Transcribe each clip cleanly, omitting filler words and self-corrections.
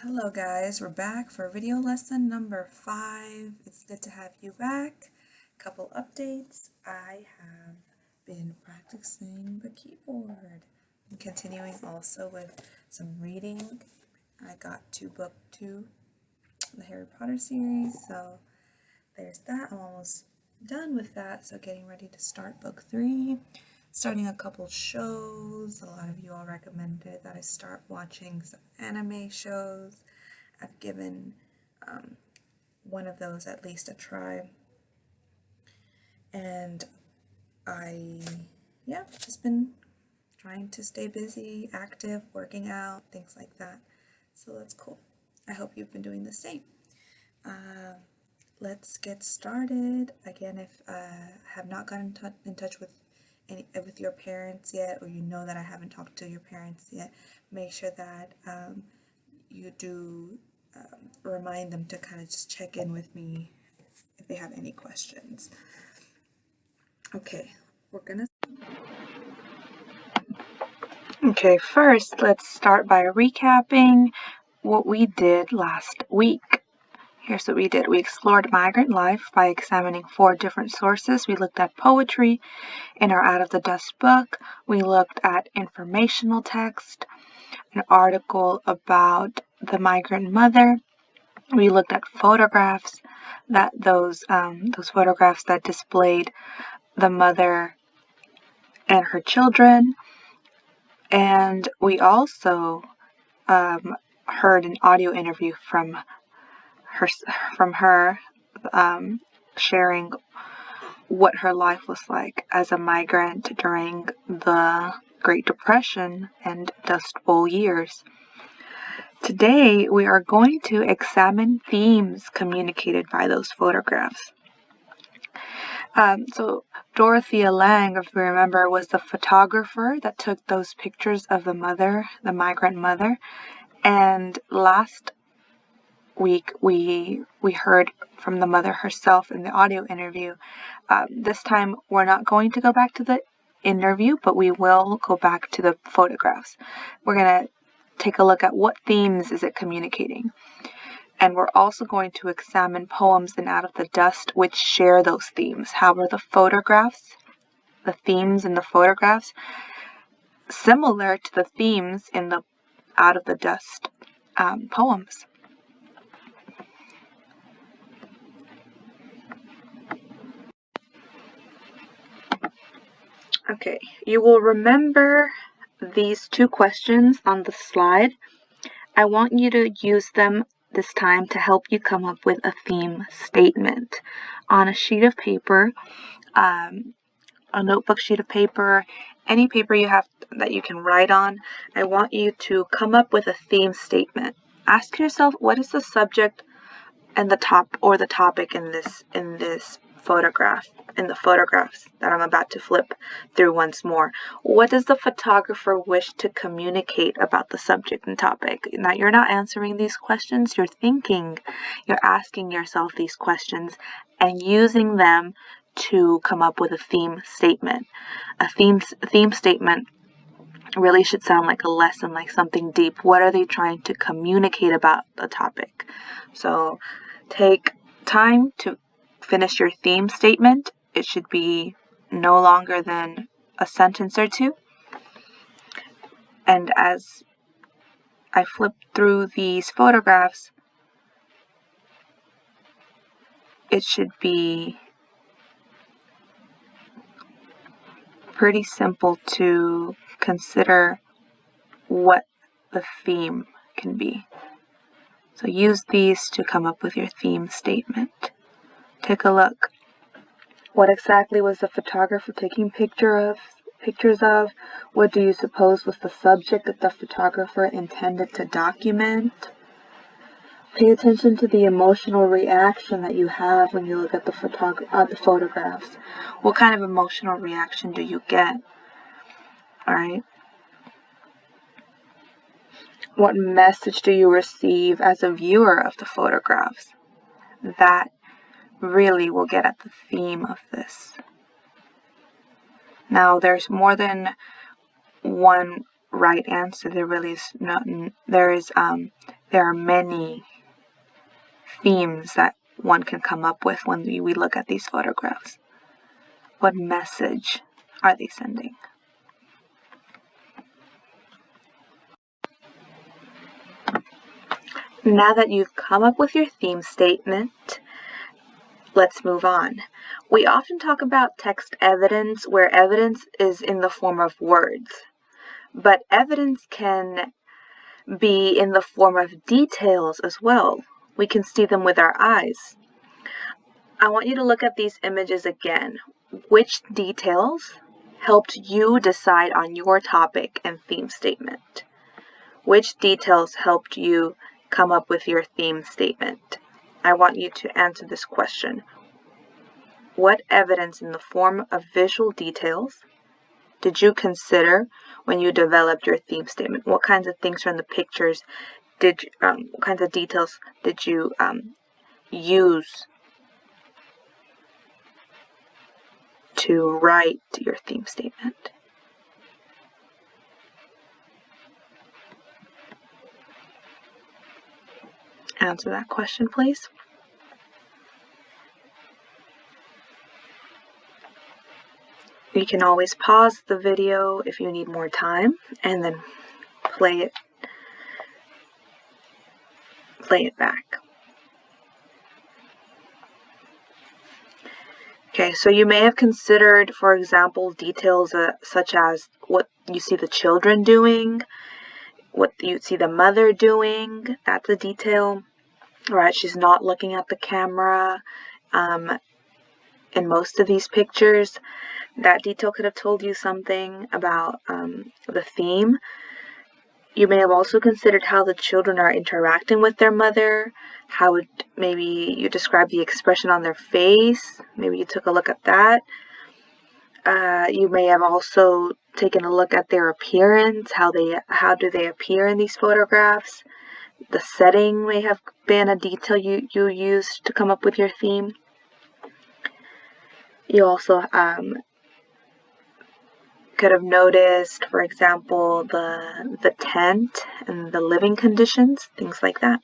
Hello guys, we're back for video lesson number 5. It's good to have you back. Couple updates. I have been practicing the keyboard and continuing also with some reading. I got to book 2, the Harry Potter series, so there's that. I'm almost done with that, so getting ready to start book 3. Starting a couple shows. A lot of you all recommended that I start watching some anime shows. I've given one of those at least a try. And just been trying to stay busy, active, working out, things like that. So that's cool. I hope you've been doing the same. Let's get started. Again, if have not gotten in touch with your parents yet, or you know that I haven't talked to your parents yet, make sure that you do remind them to kind of just check in with me if they have any questions. Okay, first let's start by recapping what we did last week. Here's what we did. We explored migrant life by examining 4 different sources. We looked at poetry in our Out of the Dust book. We looked at informational text, an article about the migrant mother. We looked at photographs, those photographs that displayed the mother and her children. And we also heard an audio interview from her sharing what her life was like as a migrant during the Great Depression and Dust Bowl years. Today, we are going to examine themes communicated by those photographs. So Dorothea Lange, if you remember, was the photographer that took those pictures of the migrant mother. And last week, we heard from the mother herself in the audio interview. This time, we're not going to go back to the interview, but we will go back to the photographs. We're going to take a look at what themes is it communicating. And we're also going to examine poems in Out of the Dust which share those themes. How are the themes in the photographs, similar to the themes in the Out of the Dust poems? Okay, you will remember these 2 questions on the slide. I want you to use them this time to help you come up with a theme statement on a sheet of paper, a notebook sheet of paper, any paper you have that you can write on. I want you to come up with a theme statement. Ask yourself, what is the subject and the topic in this photograph, in the photographs that I'm about to flip through once more. What does the photographer wish to communicate about the subject and topic? Now, you're not answering these questions, you're thinking, you're asking yourself these questions and using them to come up with a theme statement. A theme statement really should sound like a lesson, like something deep. What are they trying to communicate about the topic? So take time to finish your theme statement. It should be no longer than a sentence or 2. And as I flip through these photographs, it should be pretty simple to consider what the theme can be. So use these to come up with your theme statement. Take a look. What exactly was the photographer taking pictures of? What do you suppose was the subject that the photographer intended to document? Pay attention to the emotional reaction that you have when you look at the photographs. What kind of emotional reaction do you get? All right. What message do you receive as a viewer of the photographs? That really will get at the theme of this. Now, there's more than one right answer. There really is There are many themes that one can come up with when we look at these photographs. What message are they sending? Now that you've come up with your theme statement, let's move on. We often talk about text evidence where evidence is in the form of words, but evidence can be in the form of details as well. We can see them with our eyes. I want you to look at these images again. Which details helped you decide on your topic and theme statement? Which details helped you come up with your theme statement? I want you to answer this question. What evidence in the form of visual details did you consider when you developed your theme statement? What kinds of things from the pictures what kinds of details did you use to write your theme statement? Answer that question, please. You can always pause the video if you need more time and then play it back. Okay, so you may have considered, for example, details such as what you see the children doing, what you see the mother doing. That's a detail. Right, she's not looking at the camera. In most of these pictures, that detail could have told you something about the theme. You may have also considered how the children are interacting with their mother, how maybe you describe the expression on their face. Maybe you took a look at that. You may have also taken a look at their appearance, how do they appear in these photographs. The setting may have been a detail you used to come up with your theme. You also could have noticed, for example, the tent and the living conditions, things like that.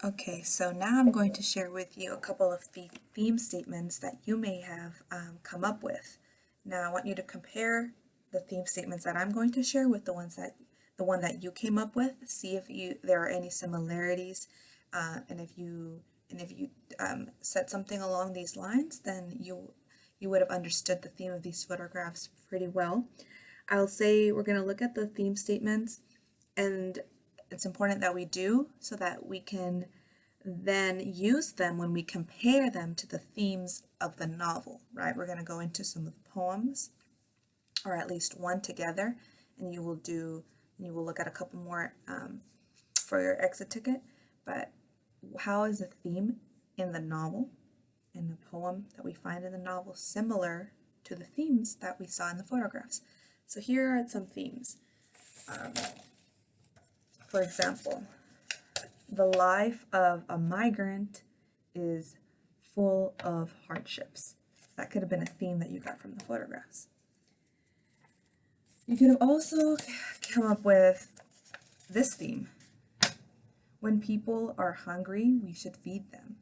Okay, so now I'm going to share with you a couple of the theme statements that you may have come up with. Now I want you to compare the theme statements that I'm going to share with the one that you came up with. See if there are any similarities, and if you said something along these lines, then you would have understood the theme of these photographs pretty well. I'll say we're going to look at the theme statements, and it's important that we do so that we can then use them when we compare them to the themes of the novel, right? We're going to go into some of the poems, or at least one together, and you will look at a couple more for your exit ticket. But how is the theme in the novel, in the poem that we find in the novel, similar to the themes that we saw in the photographs? So here are some themes. For example, the life of a migrant is full of hardships. That could have been a theme that you got from the photographs. You could have also come up with this theme. When people are hungry, we should feed them.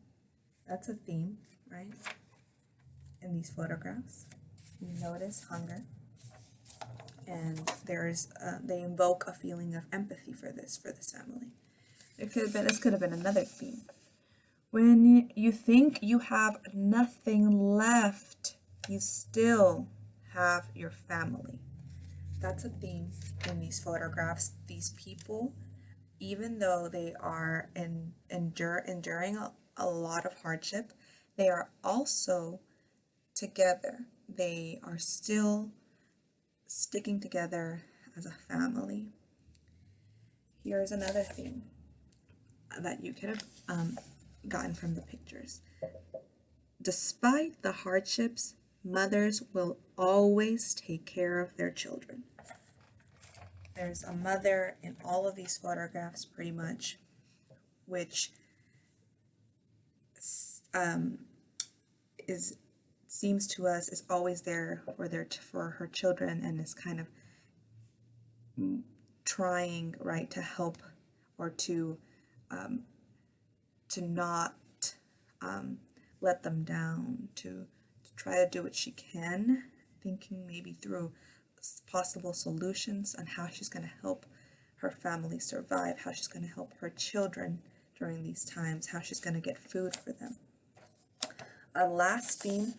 That's a theme, right? In these photographs, you notice hunger, and they invoke a feeling of empathy for this family. This could have been another theme. When you think you have nothing left, you still have your family. That's a theme in these photographs. These people, even though they are enduring a lot of hardship, they are also together. They are still sticking together as a family. Here's another theme that you could have gotten from the pictures. Despite the hardships, mothers will always take care of their children. There's a mother in all of these photographs, pretty much, which seems to us is always there for her children, and is kind of trying, right, to help or to not let them down, to try to do what she can, thinking maybe through possible solutions on how she's going to help her family survive, how she's going to help her children during these times, how she's going to get food for them. A last theme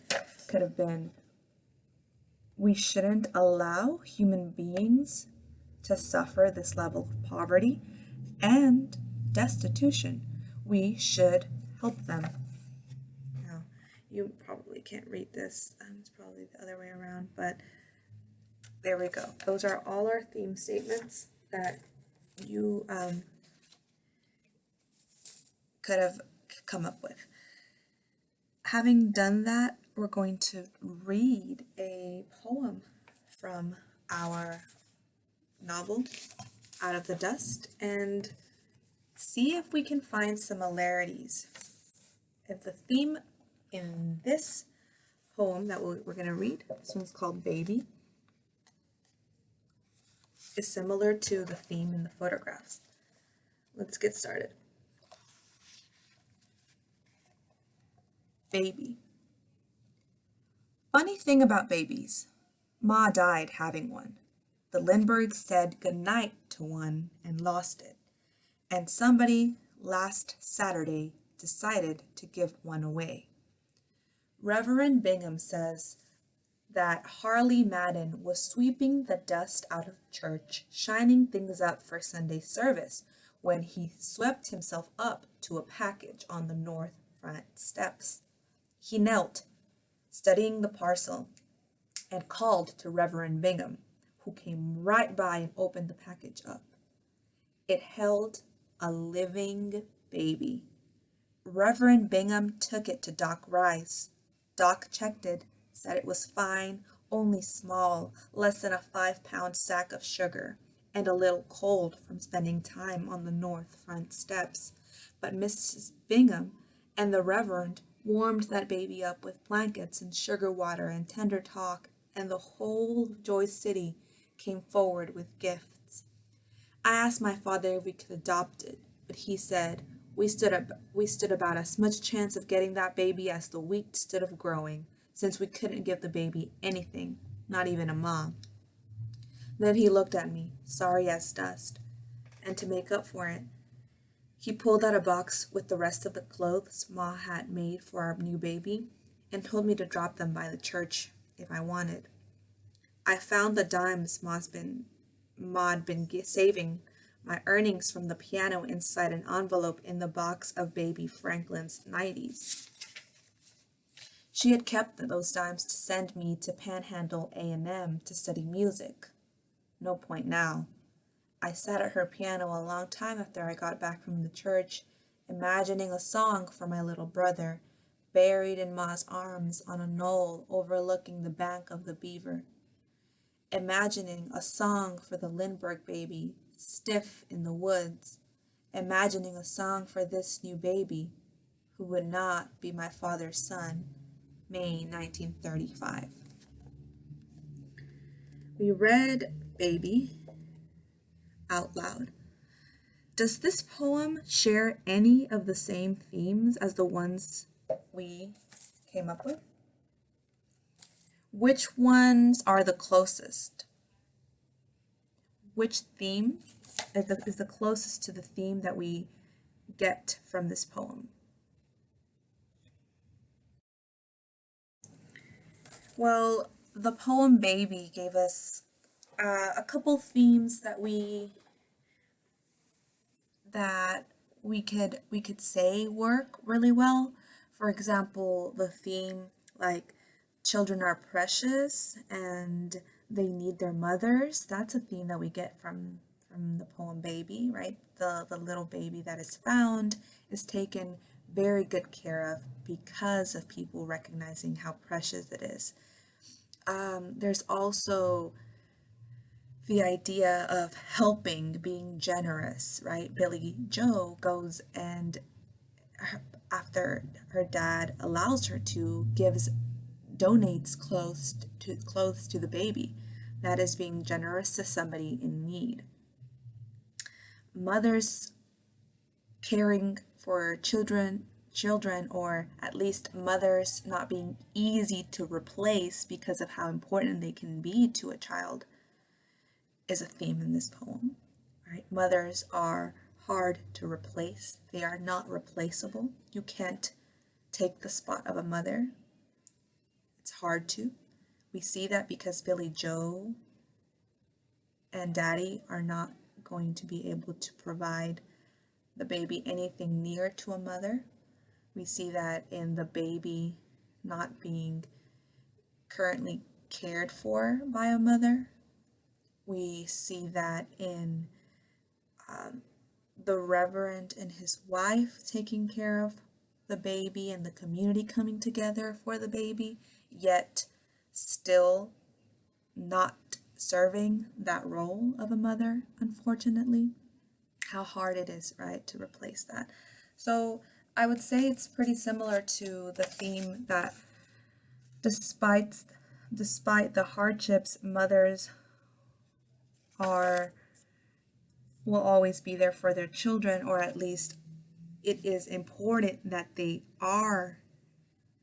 could have been, we shouldn't allow human beings to suffer this level of poverty and destitution. We should help them. Now, you probably can't read this. It's probably the other way around, but there we go. Those are all our theme statements that you could have come up with. Having done that, we're going to read a poem from our novel, Out of the Dust, and see if we can find similarities. If the theme in this poem that we're going to read, this one's called Baby, is similar to the theme in the photographs. Let's get started. Baby. Funny thing about babies. Ma died having one. The Lindberghs said goodnight to one and lost it. And somebody last Saturday decided to give one away. Reverend Bingham says that Harley Madden was sweeping the dust out of church, shining things up for Sunday service, when he swept himself up to a package on the north front steps. He knelt, studying the parcel, and called to Reverend Bingham, who came right by and opened the package up. It held a living baby. Reverend Bingham took it to Doc Rice. Doc checked it, said it was fine, only small, less than a 5-pound sack of sugar, and a little cold from spending time on the north front steps. But Mrs. Bingham and the Reverend warmed that baby up with blankets and sugar water and tender talk, and the whole of Joy City came forward with gifts. I asked my father if we could adopt it, but he said we stood about as much chance of getting that baby as the wheat stood of growing, since we couldn't give the baby anything, not even a mom. Then he looked at me, sorry as dust, and to make up for it, he pulled out a box with the rest of the clothes Ma had made for our new baby and told me to drop them by the church if I wanted. I found the dimes Ma'd been saving, my earnings from the piano, inside an envelope in the box of baby Franklin's 90s. She had kept those dimes to send me to Panhandle A&M to study music. No point now. I sat at her piano a long time after I got back from the church, imagining a song for my little brother, buried in Ma's arms on a knoll overlooking the bank of the Beaver. Imagining a song for the Lindbergh baby, stiff in the woods. Imagining a song for this new baby, who would not be my father's son, May 1935. We read Baby out loud. Does this poem share any of the same themes as the ones we came up with? Which ones are the closest? Which theme is the closest to the theme that we get from this poem? Well, the poem Baby gave us a couple themes that we could say work really well. For example, the theme like children are precious and they need their mothers. That's a theme that we get from the poem Baby, right? The little baby that is found is taken very good care of because of people recognizing how precious it is. There's also the idea of helping, being generous, right? Billy Joe goes and after her dad allows her to, donates clothes to the baby. That is being generous to somebody in need. mothers caring for children, or at least mothers not being easy to replace because of how important they can be to a child, is a theme in this poem. Right? Mothers are hard to replace. They are not replaceable. You can't take the spot of a mother. It's hard to. We see that because Billy Joe and Daddy are not going to be able to provide the baby anything near to a mother. We see that in the baby not being currently cared for by a mother. We see that in the Reverend and his wife taking care of the baby and the community coming together for the baby, yet still not serving that role of a mother, unfortunately. How hard it is, right, to replace that. So I would say it's pretty similar to the theme that despite the hardships, mothers will always be there for their children, or at least it is important that they are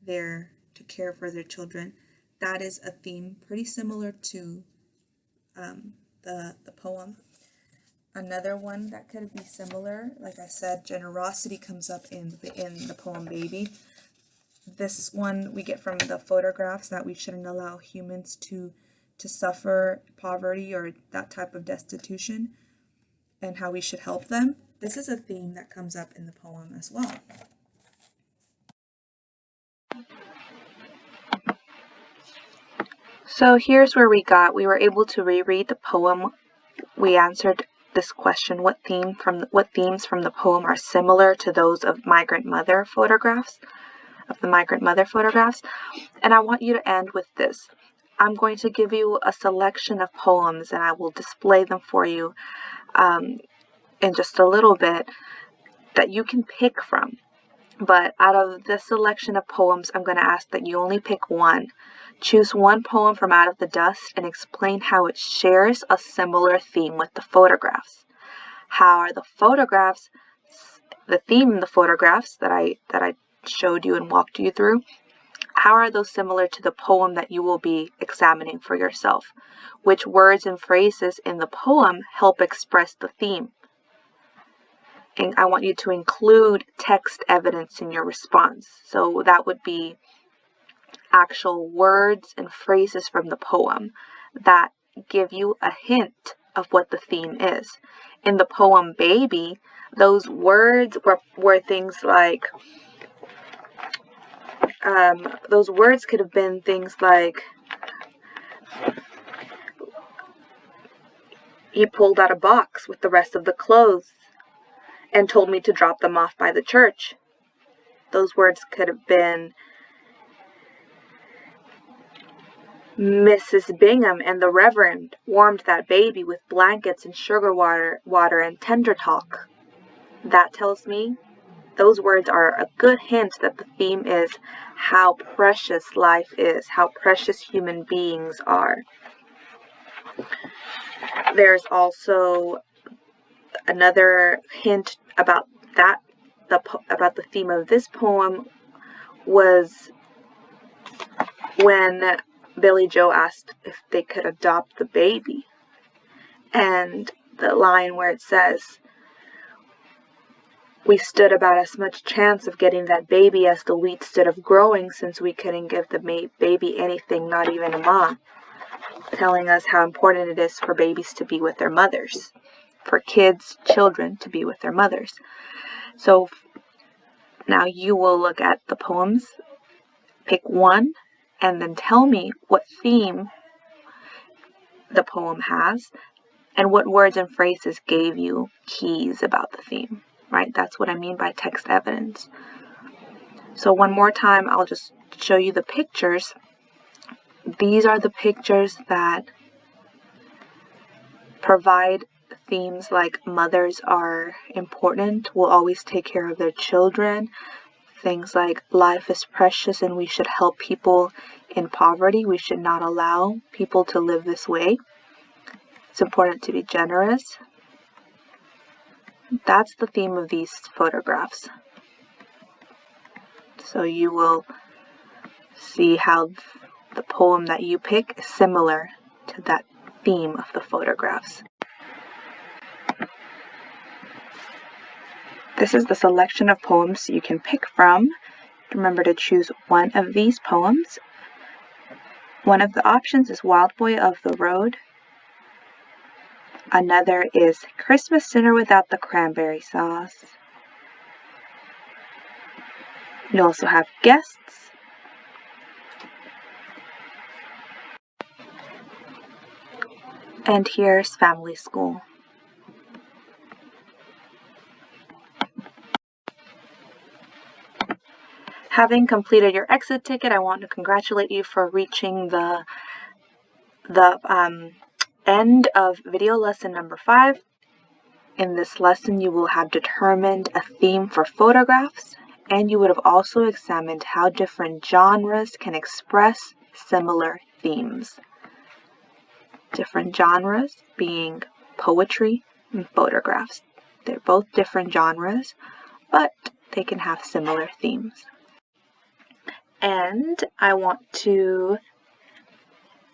there to care for their children. That is a theme pretty similar to the poem. Another one that could be similar, like I said, generosity comes up in the poem Baby. This one we get from the photographs, that we shouldn't allow humans to suffer poverty or that type of destitution, and how we should help them. This is a theme that comes up in the poem as well. So here's where we were able to reread the poem. We answered this question: what themes from the poem are similar to those of the migrant mother photographs? And I want you to end with this. I'm going to give you a selection of poems, and I will display them for you in just a little bit, that you can pick from. But out of this selection of poems, I'm going to ask that you only pick one. Choose one poem from Out of the Dust and explain how it shares a similar theme with the photographs. How are the photographs, the theme in the photographs that I showed you and walked you through, how are those similar to the poem that you will be examining for yourself? Which words and phrases in the poem help express the theme? And I want you to include text evidence in your response. So that would be actual words and phrases from the poem that give you a hint of what the theme is. In the poem Baby, those words were things like, those words could have been things like, he pulled out a box with the rest of the clothes and told me to drop them off by the church. Those words could have been, Mrs. Bingham and the Reverend warmed that baby with blankets and sugar water and tender talk. That tells me those words are a good hint that the theme is how precious life is, how precious human beings are. There's also another hint about that, about the theme of this poem was when Billy Joe asked if they could adopt the baby. And the line where it says, we stood about as much chance of getting that baby as the wheat stood of growing, since we couldn't give the baby anything, not even a ma. Telling us how important it is for babies to be with their mothers, for children to be with their mothers. So now you will look at the poems, pick one, and then tell me what theme the poem has and what words and phrases gave you keys about the theme, right? That's what I mean by text evidence. So one more time, I'll just show you the pictures. These are the pictures that provide themes like mothers are important, will always take care of their children. Things like life is precious and we should help people in poverty. We should not allow people to live this way. It's important to be generous. That's the theme of these photographs. So you will see how the poem that you pick is similar to that theme of the photographs. This is the selection of poems you can pick from. Remember to choose one of these poems. One of the options is Wild Boy of the Road. Another is Christmas Dinner Without the Cranberry Sauce. You also have Guests. And here's Family School. Having completed your exit ticket, I want to congratulate you for reaching the end of video lesson number 5. In this lesson, you will have determined a theme for photographs, and you would have also examined how different genres can express similar themes. Different genres being poetry and photographs. They're both different genres, but they can have similar themes. And I want to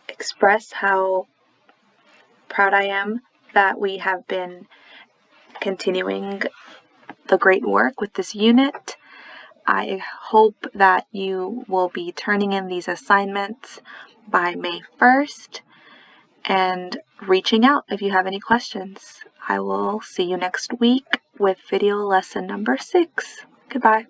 express how proud I am that we have been continuing the great work with this unit. I hope that you will be turning in these assignments by May 1st and reaching out if you have any questions. I will see you next week with video lesson number 6. Goodbye.